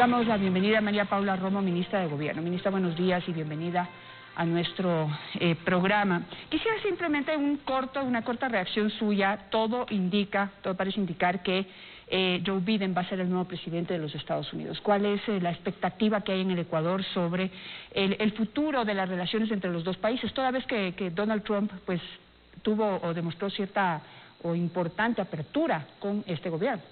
Damos la bienvenida a María Paula Romo, ministra de Gobierno. Ministra, buenos días y bienvenida a nuestro programa. Quisiera simplemente una corta reacción suya. Todo parece indicar que Joe Biden va a ser el nuevo presidente de los Estados Unidos. ¿Cuál es la expectativa que hay en el Ecuador sobre el futuro de las relaciones entre los dos países? Toda vez que Donald Trump pues tuvo o demostró cierta o importante apertura con este gobierno.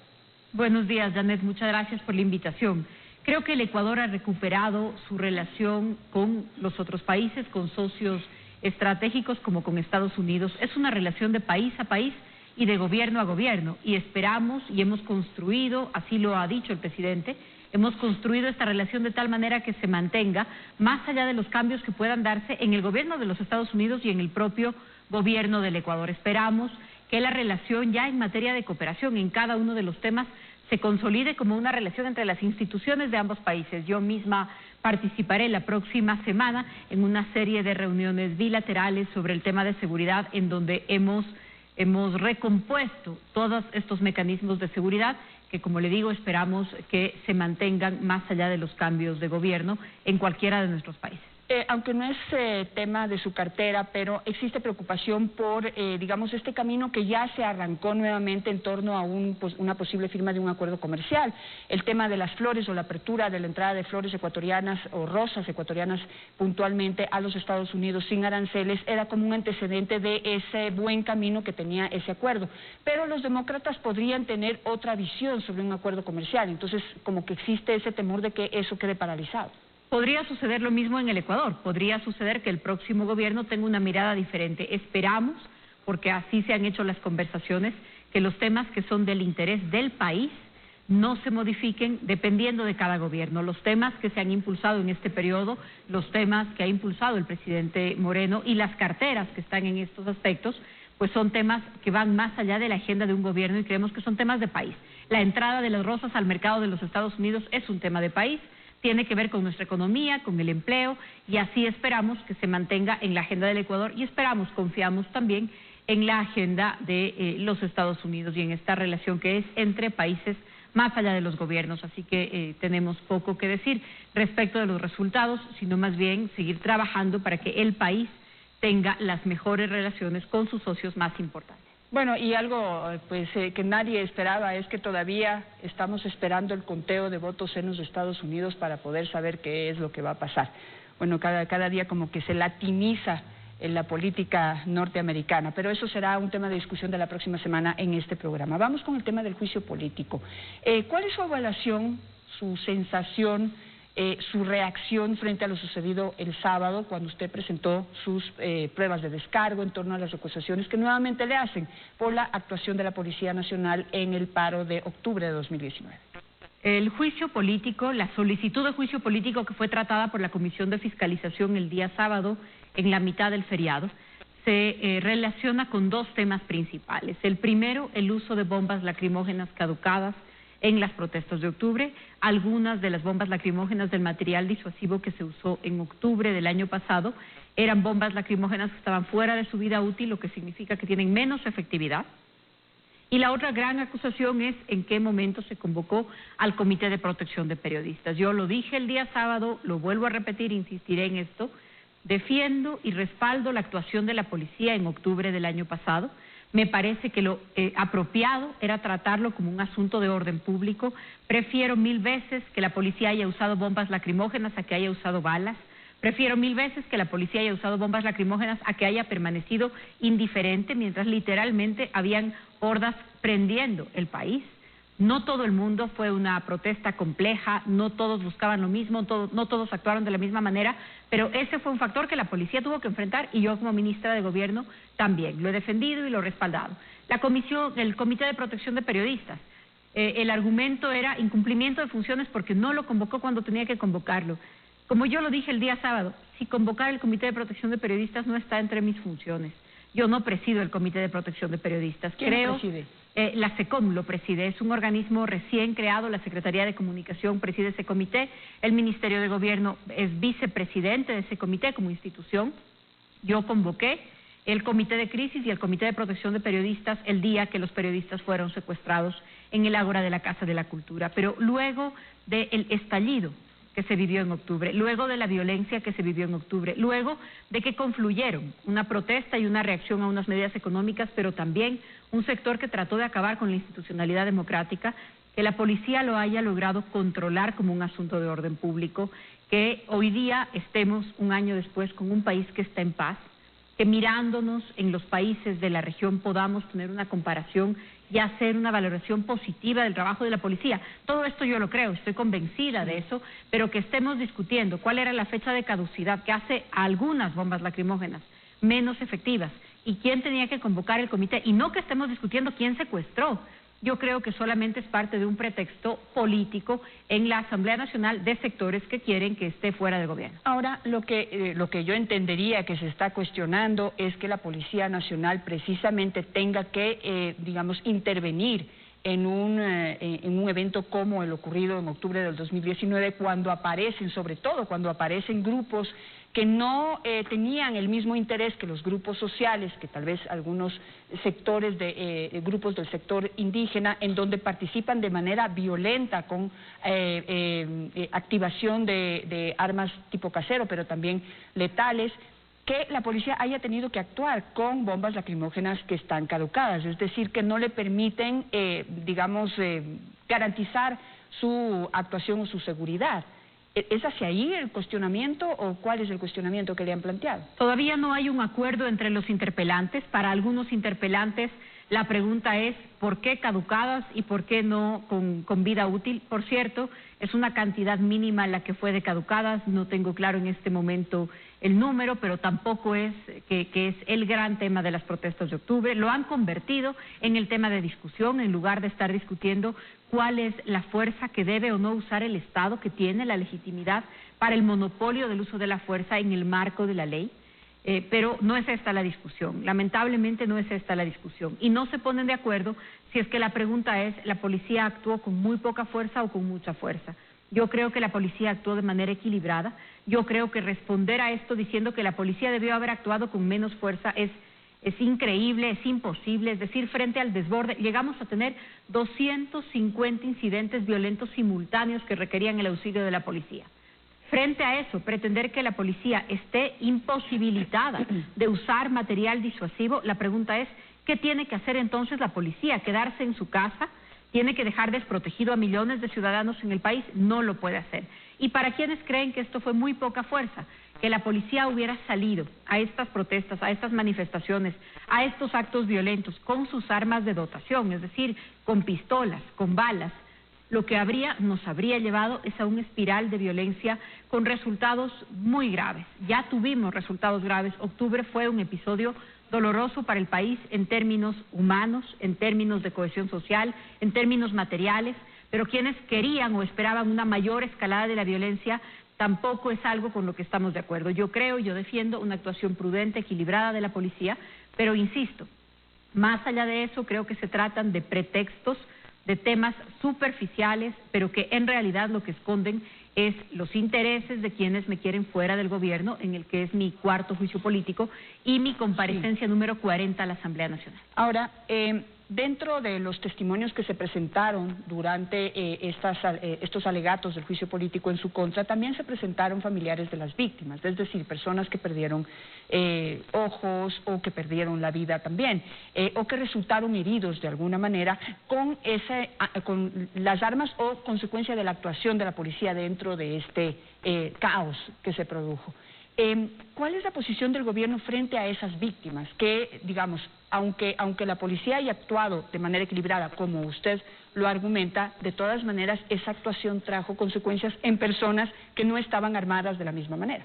Buenos días, Janet, muchas gracias por la invitación. Creo que el Ecuador ha recuperado su relación con los otros países, con socios estratégicos como con Estados Unidos. Es una relación de país a país y de gobierno a gobierno, y esperamos y hemos construido, así lo ha dicho el presidente, hemos construido esta relación de tal manera que se mantenga más allá de los cambios que puedan darse en el gobierno de los Estados Unidos y en el propio gobierno del Ecuador. Esperamos que la relación ya en materia de cooperación en cada uno de los temas se consolide como una relación entre las instituciones de ambos países. Yo misma participaré la próxima semana en una serie de reuniones bilaterales sobre el tema de seguridad, en donde hemos recompuesto todos estos mecanismos de seguridad que, como le digo, esperamos que se mantengan más allá de los cambios de gobierno en cualquiera de nuestros países. Aunque no es tema de su cartera, pero existe preocupación por, digamos, este camino que ya se arrancó nuevamente en torno a una posible firma de un acuerdo comercial. El tema de las flores o la apertura de la entrada de flores ecuatorianas o rosas ecuatorianas puntualmente a los Estados Unidos sin aranceles era como un antecedente de ese buen camino que tenía ese acuerdo. Pero los demócratas podrían tener otra visión sobre un acuerdo comercial, entonces como que existe ese temor de que eso quede paralizado. Podría suceder lo mismo en el Ecuador, podría suceder que el próximo gobierno tenga una mirada diferente. Esperamos, porque así se han hecho las conversaciones, que los temas que son del interés del país no se modifiquen dependiendo de cada gobierno. Los temas que se han impulsado en este periodo, los temas que ha impulsado el presidente Moreno y las carteras que están en estos aspectos, pues son temas que van más allá de la agenda de un gobierno y creemos que son temas de país. La entrada de las rosas al mercado de los Estados Unidos es un tema de país, tiene que ver con nuestra economía, con el empleo, y así esperamos que se mantenga en la agenda del Ecuador y confiamos también en la agenda de los Estados Unidos y en esta relación que es entre países más allá de los gobiernos. Así que tenemos poco que decir respecto de los resultados, sino más bien seguir trabajando para que el país tenga las mejores relaciones con sus socios más importantes. Bueno, y algo que nadie esperaba es que todavía estamos esperando el conteo de votos en los Estados Unidos para poder saber qué es lo que va a pasar. Bueno, cada día como que se latiniza en la política norteamericana, pero eso será un tema de discusión de la próxima semana en este programa. Vamos con el tema del juicio político. ¿Cuál es su evaluación, su sensación, su reacción frente a lo sucedido el sábado cuando usted presentó sus pruebas de descargo en torno a las acusaciones que nuevamente le hacen por la actuación de la Policía Nacional en el paro de octubre de 2019? El juicio político, la solicitud de juicio político que fue tratada por la Comisión de Fiscalización el día sábado en la mitad del feriado, se relaciona con dos temas principales. El primero, el uso de bombas lacrimógenas caducadas en las protestas de octubre. Algunas de las bombas lacrimógenas del material disuasivo que se usó en octubre del año pasado eran bombas lacrimógenas que estaban fuera de su vida útil, lo que significa que tienen menos efectividad. Y la otra gran acusación es en qué momento se convocó al Comité de Protección de Periodistas. Yo lo dije el día sábado, lo vuelvo a repetir, insistiré en esto: defiendo y respaldo la actuación de la policía en octubre del año pasado. Me parece que lo apropiado era tratarlo como un asunto de orden público. Prefiero 1000 veces que la policía haya usado bombas lacrimógenas a que haya usado balas. Prefiero 1000 veces que la policía haya usado bombas lacrimógenas a que haya permanecido indiferente mientras literalmente habían hordas prendiendo el país. No todo el mundo fue una protesta compleja, no todos buscaban lo mismo, no todos actuaron de la misma manera, pero ese fue un factor que la policía tuvo que enfrentar y yo como ministra de Gobierno también lo he defendido y lo he respaldado. El Comité de Protección de Periodistas, el argumento era incumplimiento de funciones porque no lo convocó cuando tenía que convocarlo. Como yo lo dije el día sábado, si convocar el Comité de Protección de Periodistas no está entre mis funciones. Yo no presido el Comité de Protección de Periodistas. ¿Quién lo preside? La SECOM lo preside, es un organismo recién creado, la Secretaría de Comunicación preside ese comité, el Ministerio de Gobierno es vicepresidente de ese comité como institución. Yo convoqué el Comité de Crisis y el Comité de Protección de Periodistas el día que los periodistas fueron secuestrados en el Ágora de la Casa de la Cultura. Pero luego del estallido que se vivió en octubre, luego de la violencia que se vivió en octubre, luego de que confluyeron una protesta y una reacción a unas medidas económicas, pero también un sector que trató de acabar con la institucionalidad democrática, que la policía lo haya logrado controlar como un asunto de orden público, que hoy día estemos un año después con un país que está en paz, que mirándonos en los países de la región podamos tener una comparación y hacer una valoración positiva del trabajo de la policía. Todo esto yo lo creo, estoy convencida de eso, pero que estemos discutiendo cuál era la fecha de caducidad que hace a algunas bombas lacrimógenas menos efectivas y quién tenía que convocar el comité, y no que estemos discutiendo quién secuestró. Yo creo que solamente es parte de un pretexto político en la Asamblea Nacional de sectores que quieren que esté fuera del gobierno. Ahora, lo que yo entendería que se está cuestionando es que la Policía Nacional precisamente tenga que, digamos, intervenir en un evento como el ocurrido en octubre del 2019, cuando aparecen, sobre todo cuando aparecen grupos que no tenían el mismo interés que los grupos sociales, que tal vez algunos sectores grupos del sector indígena, en donde participan de manera violenta con activación de armas tipo casero, pero también letales, que la policía haya tenido que actuar con bombas lacrimógenas que están caducadas, es decir, que no le permiten, garantizar su actuación o su seguridad. ¿Es hacia ahí el cuestionamiento o cuál es el cuestionamiento que le han planteado? Todavía no hay un acuerdo entre los interpelantes. Para algunos interpelantes la pregunta es ¿por qué caducadas y por qué no con vida útil? Por cierto, es una cantidad mínima la que fue de caducadas, no tengo claro en este momento el número, pero tampoco es que es el gran tema de las protestas de octubre. Lo han convertido en el tema de discusión en lugar de estar discutiendo cuál es la fuerza que debe o no usar el Estado, que tiene la legitimidad para el monopolio del uso de la fuerza en el marco de la ley. Pero no es esta la discusión, lamentablemente no es esta la discusión. Y no se ponen de acuerdo si es que la pregunta es, ¿la policía actuó con muy poca fuerza o con mucha fuerza? Yo creo que la policía actuó de manera equilibrada. Yo creo que responder a esto diciendo que la policía debió haber actuado con menos fuerza es increíble, es imposible. Es decir, frente al desborde, llegamos a tener 250 incidentes violentos simultáneos que requerían el auxilio de la policía. Frente a eso, pretender que la policía esté imposibilitada de usar material disuasivo, la pregunta es, ¿qué tiene que hacer entonces la policía? ¿Quedarse en su casa? ¿Tiene que dejar desprotegido a millones de ciudadanos en el país? No lo puede hacer. Y para quienes creen que esto fue muy poca fuerza, que la policía hubiera salido a estas protestas, a estas manifestaciones, a estos actos violentos con sus armas de dotación, es decir, con pistolas, con balas, lo que nos habría llevado es a una espiral de violencia con resultados muy graves. Ya tuvimos resultados graves. Octubre fue un episodio doloroso para el país en términos humanos, en términos de cohesión social, en términos materiales, pero quienes querían o esperaban una mayor escalada de la violencia tampoco es algo con lo que estamos de acuerdo. Yo defiendo una actuación prudente, equilibrada de la policía, pero insisto, más allá de eso creo que se tratan de pretextos, de temas superficiales, pero que en realidad lo que esconden es los intereses de quienes me quieren fuera del gobierno, en el que es mi cuarto juicio político y mi comparecencia número 40 a la Asamblea Nacional. Ahora, dentro de los testimonios que se presentaron durante estos alegatos del juicio político en su contra, también se presentaron familiares de las víctimas, es decir, personas que perdieron ojos o que perdieron la vida también, o que resultaron heridos de alguna manera con las armas o consecuencia de la actuación de la policía dentro de este caos que se produjo. ¿Cuál es la posición del gobierno frente a esas víctimas que, digamos, aunque la policía haya actuado de manera equilibrada, como usted lo argumenta, de todas maneras esa actuación trajo consecuencias en personas que no estaban armadas de la misma manera?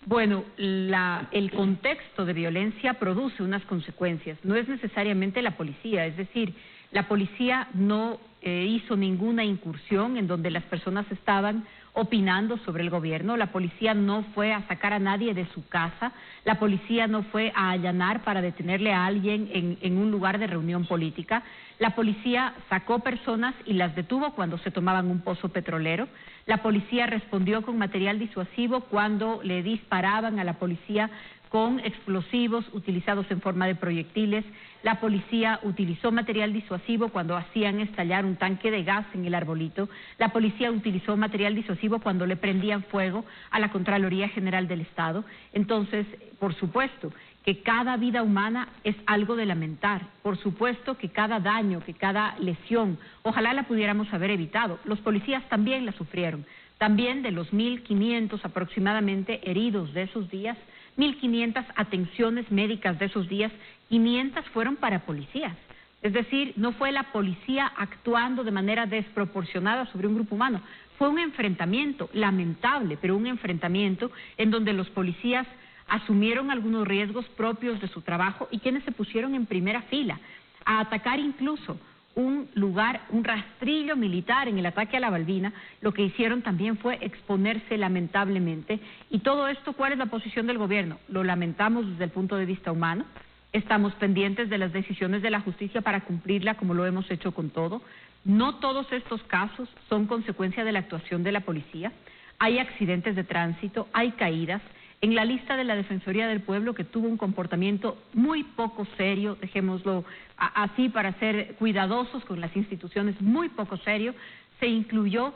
Bueno, el contexto de violencia produce unas consecuencias, no es necesariamente la policía, es decir, la policía no hizo ninguna incursión en donde las personas estaban opinando sobre el gobierno, la policía no fue a sacar a nadie de su casa, la policía no fue a allanar para detenerle a alguien en un lugar de reunión política, la policía sacó personas y las detuvo cuando se tomaban un pozo petrolero, la policía respondió con material disuasivo cuando le disparaban a la policía con explosivos utilizados en forma de proyectiles. La policía utilizó material disuasivo cuando hacían estallar un tanque de gas en el arbolito. La policía utilizó material disuasivo cuando le prendían fuego a la Contraloría General del Estado. Entonces, por supuesto que cada vida humana es algo de lamentar. Por supuesto que cada daño, que cada lesión, ojalá la pudiéramos haber evitado. Los policías también la sufrieron. También de los 1.500 aproximadamente heridos de esos días, 1.500 atenciones médicas de esos días, 500 fueron para policías. Es decir, no fue la policía actuando de manera desproporcionada sobre un grupo humano. Fue un enfrentamiento lamentable, pero un enfrentamiento en donde los policías asumieron algunos riesgos propios de su trabajo y quienes se pusieron en primera fila a atacar incluso un lugar, un rastrillo militar en el ataque a la Balbina. Lo que hicieron también fue exponerse lamentablemente. Y todo esto, ¿cuál es la posición del gobierno? Lo lamentamos desde el punto de vista humano. Estamos pendientes de las decisiones de la justicia para cumplirla, como lo hemos hecho con todo. No todos estos casos son consecuencia de la actuación de la policía. Hay accidentes de tránsito, hay caídas. En la lista de la Defensoría del Pueblo, que tuvo un comportamiento muy poco serio, dejémoslo así para ser cuidadosos con las instituciones, muy poco serio, se incluyó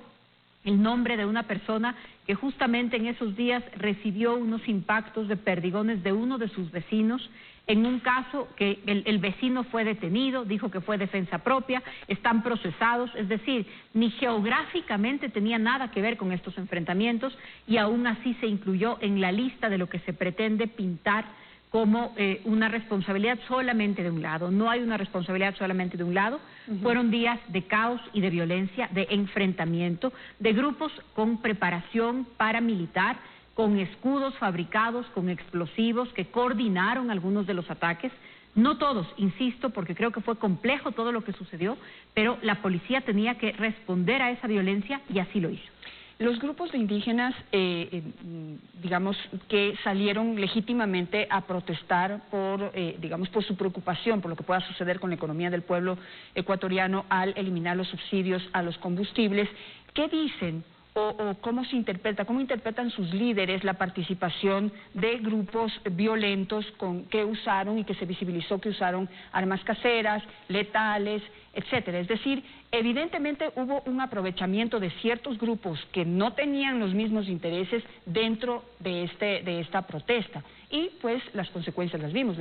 el nombre de una persona que justamente en esos días recibió unos impactos de perdigones de uno de sus vecinos. En un caso que el vecino fue detenido, dijo que fue defensa propia, están procesados, es decir, ni geográficamente tenía nada que ver con estos enfrentamientos y aún así se incluyó en la lista de lo que se pretende pintar como una responsabilidad solamente de un lado. No hay una responsabilidad solamente de un lado. Fueron días de caos y de violencia, de enfrentamiento, de grupos con preparación paramilitar, con escudos fabricados, con explosivos, que coordinaron algunos de los ataques. No todos, insisto, porque creo que fue complejo todo lo que sucedió, pero la policía tenía que responder a esa violencia y así lo hizo. Los grupos de indígenas, digamos, que salieron legítimamente a protestar por, digamos, por su preocupación por lo que pueda suceder con la economía del pueblo ecuatoriano al eliminar los subsidios a los combustibles, ¿qué dicen o cómo se interpreta, cómo interpretan sus líderes la participación de grupos violentos que usaron y que se visibilizó que usaron armas caseras, letales, etcétera? Es decir, evidentemente hubo un aprovechamiento de ciertos grupos que no tenían los mismos intereses dentro de esta protesta y pues las consecuencias las vimos,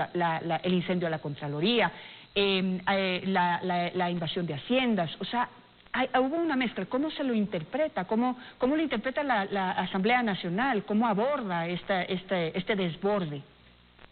el incendio a la Contraloría, la invasión de haciendas, o sea, hubo una mezcla. ¿Cómo se lo interpreta? ¿Cómo lo interpreta la Asamblea Nacional? ¿Cómo aborda este desborde?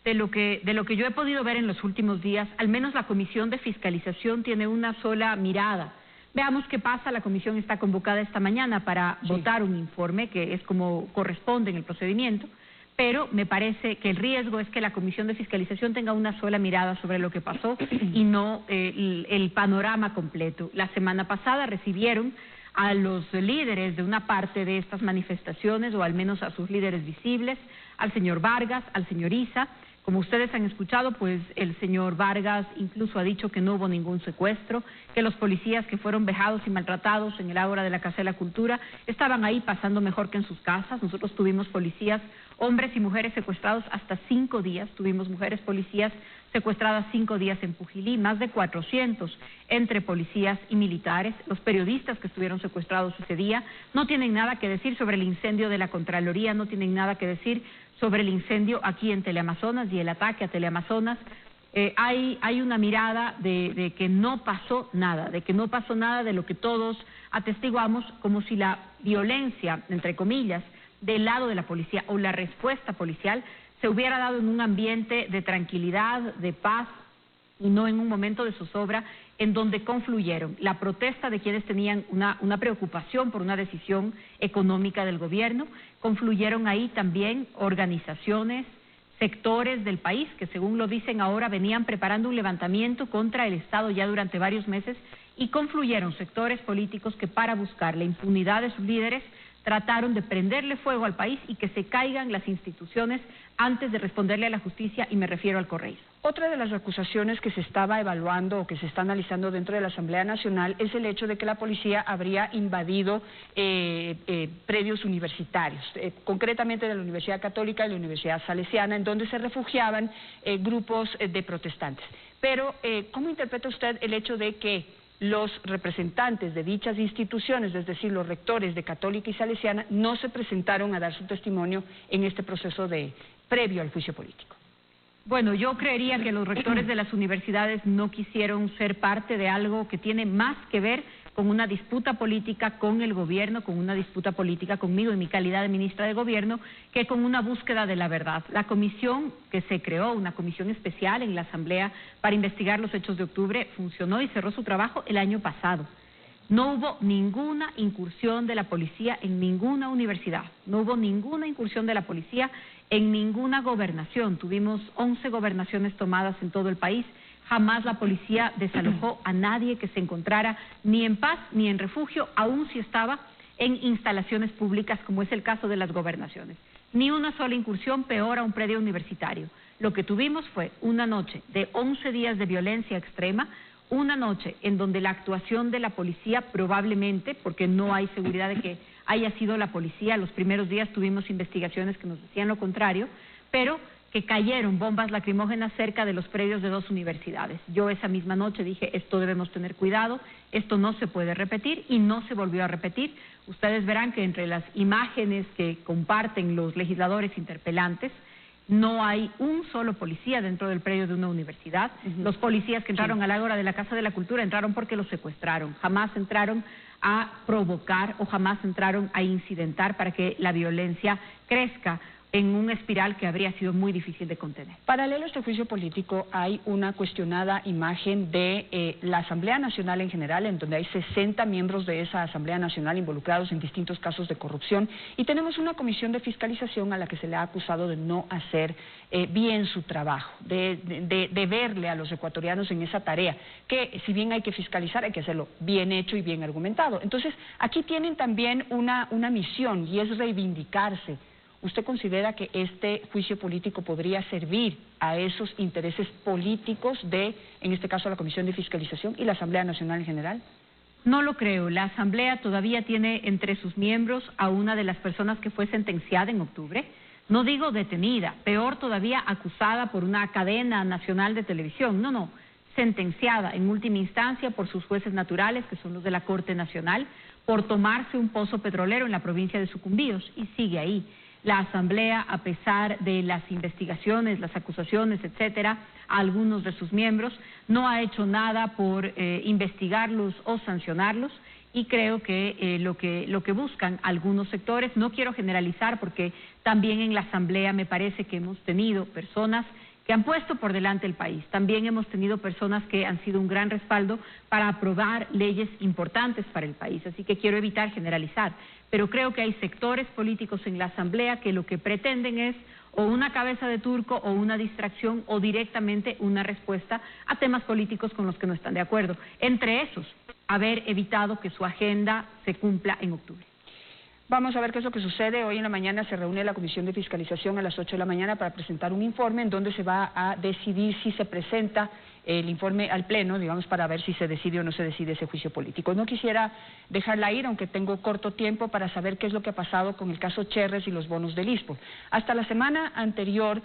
De lo que yo he podido ver en los últimos días, al menos la Comisión de Fiscalización tiene una sola mirada. Veamos qué pasa. La comisión está convocada esta mañana para votar un informe, que es como corresponde en el procedimiento, pero me parece que el riesgo es que la Comisión de Fiscalización tenga una sola mirada sobre lo que pasó y no el panorama completo. La semana pasada recibieron a los líderes de una parte de estas manifestaciones, o al menos a sus líderes visibles, al señor Vargas, al señor Issa. Como ustedes han escuchado, pues el señor Vargas incluso ha dicho que no hubo ningún secuestro, que los policías que fueron vejados y maltratados en el ágora de la Casa de la Cultura estaban ahí pasando mejor que en sus casas. Nosotros tuvimos policías, hombres y mujeres secuestrados hasta 5 días, tuvimos mujeres policías secuestradas 5 días en Pujilí, más de 400 entre policías y militares. Los periodistas que estuvieron secuestrados ese día no tienen nada que decir sobre el incendio de la Contraloría, no tienen nada que decir sobre el incendio aquí en Teleamazonas y el ataque a Teleamazonas. Hay una mirada de que no pasó nada, de lo que todos atestiguamos, como si la violencia, entre comillas, del lado de la policía o la respuesta policial se hubiera dado en un ambiente de tranquilidad, de paz, y no en un momento de zozobra en donde confluyeron la protesta de quienes tenían una preocupación por una decisión económica del gobierno, confluyeron ahí también organizaciones, sectores del país que, según lo dicen ahora, venían preparando un levantamiento contra el Estado ya durante varios meses, y confluyeron sectores políticos que, para buscar la impunidad de sus líderes, trataron de prenderle fuego al país y que se caigan las instituciones antes de responderle a la justicia, y me refiero al correísmo. Otra de las acusaciones que se estaba evaluando o que se está analizando dentro de la Asamblea Nacional es el hecho de que la policía habría invadido predios universitarios, concretamente de la Universidad Católica y la Universidad Salesiana, en donde se refugiaban grupos de protestantes. Pero, ¿cómo interpreta usted el hecho de que los representantes de dichas instituciones, es decir, los rectores de Católica y Salesiana, no se presentaron a dar su testimonio en este proceso previo al juicio político? Bueno, yo creería que los rectores de las universidades no quisieron ser parte de algo que tiene más que ver con una disputa política con el gobierno, con una disputa política conmigo en mi calidad de ministra de Gobierno, que con una búsqueda de la verdad. La comisión que se creó, una comisión especial en la Asamblea para investigar los hechos de octubre, funcionó y cerró su trabajo el año pasado. No hubo ninguna incursión de la policía en ninguna universidad, no hubo ninguna incursión de la policía en ninguna gobernación. Tuvimos 11 gobernaciones tomadas en todo el país. Jamás la policía desalojó a nadie que se encontrara ni en paz ni en refugio, aun si estaba en instalaciones públicas, como es el caso de las gobernaciones. Ni una sola incursión, peor a un predio universitario. Lo que tuvimos fue una noche de 11 días de violencia extrema, una noche en donde la actuación de la policía probablemente, porque no hay seguridad de que haya sido la policía, los primeros días tuvimos investigaciones que nos decían lo contrario, pero que cayeron bombas lacrimógenas cerca de los predios de 2 universidades. Yo esa misma noche dije, esto debemos tener cuidado, esto no se puede repetir, y no se volvió a repetir. Ustedes verán que entre las imágenes que comparten los legisladores interpelantes, no hay un solo policía dentro del predio de una universidad. Los policías que entraron al ágora de la Casa de la Cultura entraron porque los secuestraron, jamás entraron a provocar o jamás entraron a incidentar para que la violencia crezca en un espiral que habría sido muy difícil de contener. Paralelo a este juicio político hay una cuestionada imagen de la Asamblea Nacional en general, en donde hay 60 miembros de esa Asamblea Nacional involucrados en distintos casos de corrupción, y tenemos una comisión de fiscalización a la que se le ha acusado de no hacer bien su trabajo, de verle a los ecuatorianos en esa tarea, que si bien hay que fiscalizar, hay que hacerlo bien hecho y bien argumentado. Entonces, aquí tienen también una misión, y es reivindicarse. ¿Usted considera que este juicio político podría servir a esos intereses políticos de, en este caso, la Comisión de Fiscalización y la Asamblea Nacional en general? No lo creo. La Asamblea todavía tiene entre sus miembros a una de las personas que fue sentenciada en octubre. No digo detenida, peor todavía acusada por una cadena nacional de televisión. No, sentenciada en última instancia por sus jueces naturales, que son los de la Corte Nacional, por tomarse un pozo petrolero en la provincia de Sucumbíos, y sigue ahí. La Asamblea, a pesar de las investigaciones, las acusaciones, etcétera, a algunos de sus miembros, no ha hecho nada por investigarlos o sancionarlos, y creo que lo que buscan algunos sectores, no quiero generalizar porque también en la Asamblea me parece que hemos tenido personas que han puesto por delante el país. También hemos tenido personas que han sido un gran respaldo para aprobar leyes importantes para el país, así que quiero evitar generalizar, pero creo que hay sectores políticos en la Asamblea que lo que pretenden es o una cabeza de turco o una distracción o directamente una respuesta a temas políticos con los que no están de acuerdo. Entre esos, haber evitado que su agenda se cumpla en octubre. Vamos a ver qué es lo que sucede. Hoy en la mañana se reúne la Comisión de Fiscalización a las 8 de la mañana para presentar un informe en donde se va a decidir si se presenta el informe al Pleno, digamos, para ver si se decide o no se decide ese juicio político. No quisiera dejarla ir, aunque tengo corto tiempo, para saber qué es lo que ha pasado con el caso Cherres y los bonos del ISPOL. Hasta la semana anterior,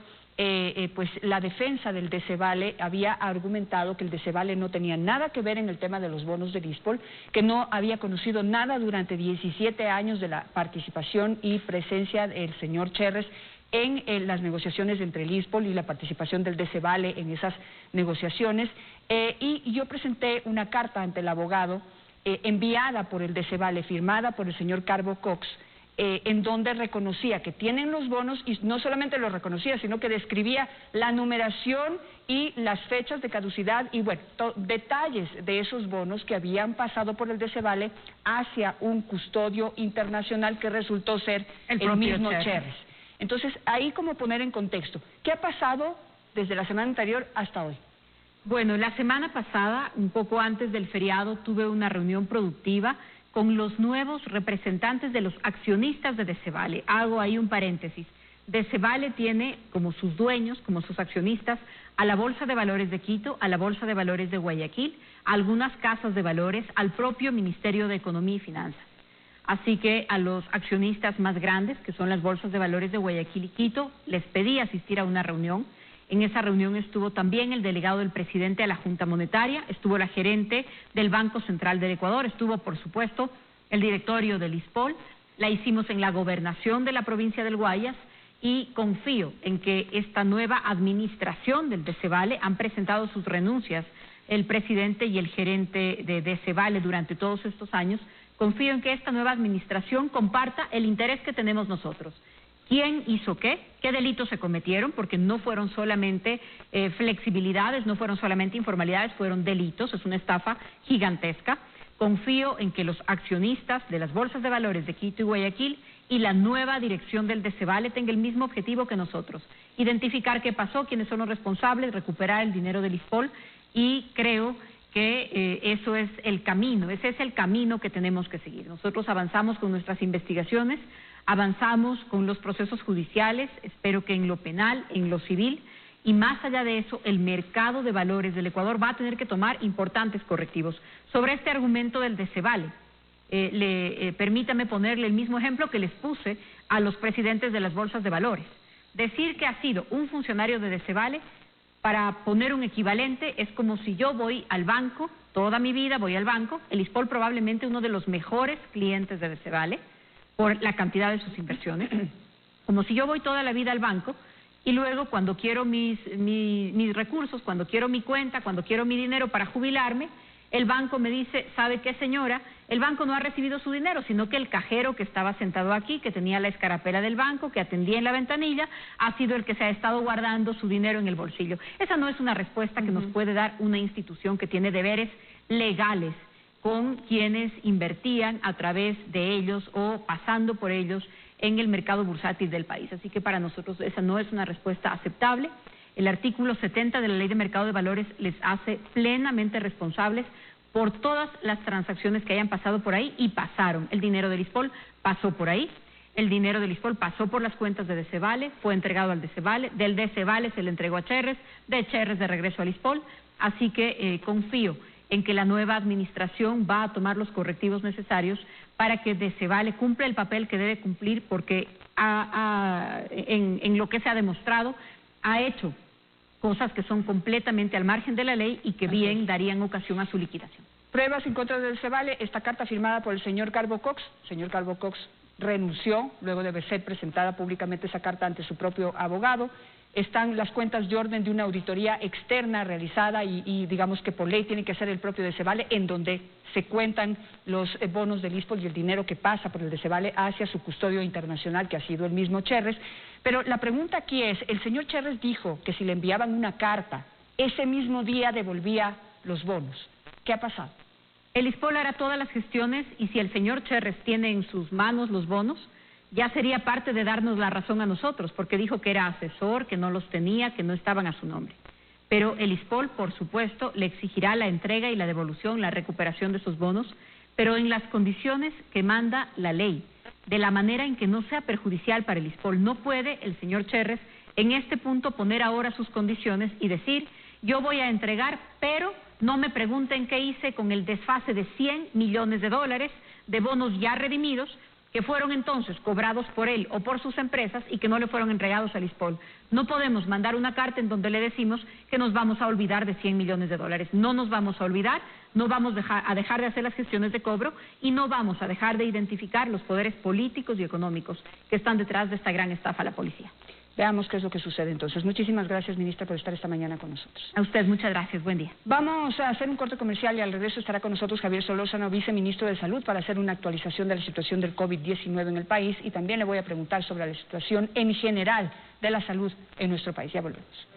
pues la defensa del Decevale había argumentado que el Decevale no tenía nada que ver en el tema de los bonos del ISPOL, que no había conocido nada durante 17 años de la participación y presencia del señor Cherres en las negociaciones entre el ISPOL y la participación del Decevale en esas negociaciones, y yo presenté una carta ante el abogado enviada por el Decevale, firmada por el señor Carbo Cox, en donde reconocía que tienen los bonos, y no solamente los reconocía, sino que describía la numeración y las fechas de caducidad y bueno, detalles de esos bonos que habían pasado por el Decevale hacia un custodio internacional que resultó ser el mismo Cherres. Entonces, ahí como poner en contexto, ¿qué ha pasado desde la semana anterior hasta hoy? Bueno, la semana pasada, un poco antes del feriado, tuve una reunión productiva con los nuevos representantes de los accionistas de Decevale. Hago ahí un paréntesis. Desevale tiene como sus dueños, como sus accionistas, a la Bolsa de Valores de Quito, a la Bolsa de Valores de Guayaquil, a algunas casas de valores, al propio Ministerio de Economía y Finanzas. Así que a los accionistas más grandes, que son las bolsas de valores de Guayaquil y Quito, les pedí asistir a una reunión. En esa reunión estuvo también el delegado del presidente a la Junta Monetaria, estuvo la gerente del Banco Central del Ecuador, estuvo, por supuesto, el directorio del ISPOL. La hicimos en la gobernación de la provincia del Guayas y confío en que esta nueva administración del Desevale, han presentado sus renuncias el presidente y el gerente de Desevale durante todos estos años. Confío en que esta nueva administración comparta el interés que tenemos nosotros. ¿Quién hizo qué? ¿Qué delitos se cometieron? Porque no fueron solamente flexibilidades, no fueron solamente informalidades, fueron delitos, es una estafa gigantesca. Confío en que los accionistas de las bolsas de valores de Quito y Guayaquil y la nueva dirección del Desevale tenga el mismo objetivo que nosotros: identificar qué pasó, quiénes son los responsables, recuperar el dinero del ISPOL, y creo que eso es el camino, ese es el camino que tenemos que seguir. Nosotros avanzamos con nuestras investigaciones, avanzamos con los procesos judiciales, espero que en lo penal, en lo civil, y más allá de eso, el mercado de valores del Ecuador va a tener que tomar importantes correctivos. Sobre este argumento del Desevale, permítame ponerle el mismo ejemplo que les puse a los presidentes de las bolsas de valores. Decir que ha sido un funcionario de Desevale, para poner un equivalente, es como si yo voy al banco, toda mi vida voy al banco, el ISPOL probablemente uno de los mejores clientes de Desevale, por la cantidad de sus inversiones, como si yo voy toda la vida al banco y luego cuando quiero mis recursos, cuando quiero mi cuenta, cuando quiero mi dinero para jubilarme, el banco me dice, ¿sabe qué, señora? El banco no ha recibido su dinero, sino que el cajero que estaba sentado aquí, que tenía la escarapela del banco, que atendía en la ventanilla, ha sido el que se ha estado guardando su dinero en el bolsillo. Esa no es una respuesta que nos puede dar una institución que tiene deberes legales con quienes invertían a través de ellos o pasando por ellos en el mercado bursátil del país. Así que para nosotros esa no es una respuesta aceptable. El artículo 70 de la Ley de Mercado de Valores les hace plenamente responsables por todas las transacciones que hayan pasado por ahí, y pasaron. El dinero del ISPOL pasó por ahí, el dinero del ISPOL pasó por las cuentas de Desevale, fue entregado al Desevale, del Desevale se le entregó a Cherres, de Cherres de regreso al ISPOL, así que confío en que la nueva administración va a tomar los correctivos necesarios para que Desevale cumpla el papel que debe cumplir, porque en lo que se ha demostrado ha hecho cosas que son completamente al margen de la ley y que bien darían ocasión a su liquidación. Pruebas en contra del Desevale, esta carta firmada por el señor Calvo Cox. El señor Calvo Cox renunció luego de ser presentada públicamente esa carta ante su propio abogado. Están las cuentas de orden de una auditoría externa realizada y digamos que por ley tiene que ser el propio Desevale, en donde se cuentan los bonos del ISPOL y el dinero que pasa por el Desevale hacia su custodio internacional, que ha sido el mismo Cherres. Pero la pregunta aquí es, el señor Cherres dijo que si le enviaban una carta, ese mismo día devolvía los bonos. ¿Qué ha pasado? El ISPOL hará todas las gestiones y si el señor Cherres tiene en sus manos los bonos, ya sería parte de darnos la razón a nosotros, porque dijo que era asesor, que no los tenía, que no estaban a su nombre. Pero el ISPOL, por supuesto, le exigirá la entrega y la devolución, la recuperación de esos bonos, pero en las condiciones que manda la ley, de la manera en que no sea perjudicial para el ISPOL. No puede el señor Cherres en este punto poner ahora sus condiciones y decir, yo voy a entregar, pero no me pregunten qué hice con el desfase de 100 millones de dólares de bonos ya redimidos, que fueron entonces cobrados por él o por sus empresas y que no le fueron entregados al ISPOL. No podemos mandar una carta en donde le decimos que nos vamos a olvidar de 100 millones de dólares. No nos vamos a olvidar, no vamos a dejar de hacer las gestiones de cobro y no vamos a dejar de identificar los poderes políticos y económicos que están detrás de esta gran estafa a la policía. Veamos qué es lo que sucede entonces. Muchísimas gracias, ministra, por estar esta mañana con nosotros. A usted, muchas gracias. Buen día. Vamos a hacer un corte comercial y al regreso estará con nosotros Javier Solórzano, viceministro de Salud, para hacer una actualización de la situación del COVID-19 en el país, y también le voy a preguntar sobre la situación en general de la salud en nuestro país. Ya volvemos.